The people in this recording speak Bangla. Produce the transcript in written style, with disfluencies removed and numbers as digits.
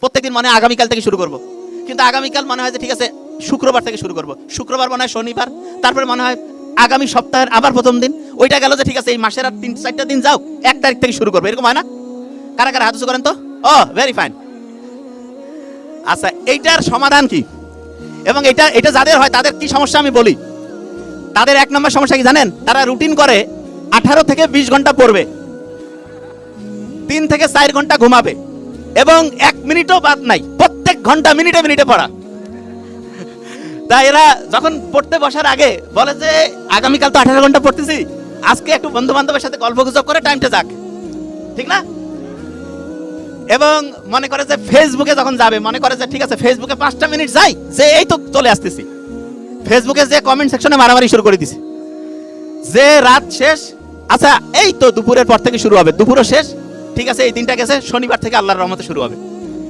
প্রত্যেকদিন মনে হয় আগামীকাল থেকে শুরু করব, কিন্তু আগামীকাল মনে হয় যে ঠিক আছে শুক্রবার থেকে শুরু করব, শুক্রবার মনে হয় শনিবার, তারপরে মনে হয় আগামী সপ্তাহের আবার প্রথম দিন, ওইটা গেল যে ঠিক আছে এই মাসের আর 3-4টা দিন যাও, 1 তারিখ থেকে শুরু করবো, এরকম হয় না? কারা কারা হাত উঁচু করেন তো? ও ভেরি ফাইন। আচ্ছা, এইটার সমাধান কি? এবং এটা যাদের হয় তাদের কি সমস্যা আমি বলি। তাদের 1 নম্বর সমস্যা কি জানেন? তারা রুটিন করে 18 থেকে 20 ঘন্টা পড়বে, 3 থেকে 4 ঘন্টা ঘুমাবে, এবং 1 মিনিটও বাদ নাই, প্রত্যেক ঘন্টা মিনিটে মিনিটে পড়া। তাই এরা যখন পড়তে বসার আগে বলে যে আগামীকাল তো 18 ঘন্টা পড়তেছি, আজকে একটু বন্ধু বান্ধবের সাথে গল্প গুজব করে টাইমটা যাক, ঠিক না? এবং মনে করে যে ফেসবুকে যখন যাবে, মনে করে যে ঠিক আছে ফেসবুকে 5টা মিনিট যাই, যে এই তো চলে আসতেছি, ফেসবুকে যে কমেন্ট সেকশনে মারামারি শুরু করে দিছে, যে রাত শেষ, আচ্ছা এই তো দুপুরের পর থেকে শুরু হবে, দুপুরও শেষ, ঠিক আছে এই দিনটা গেছে, শনিবার থেকে আল্লাহর রহমতে শুরু হবে।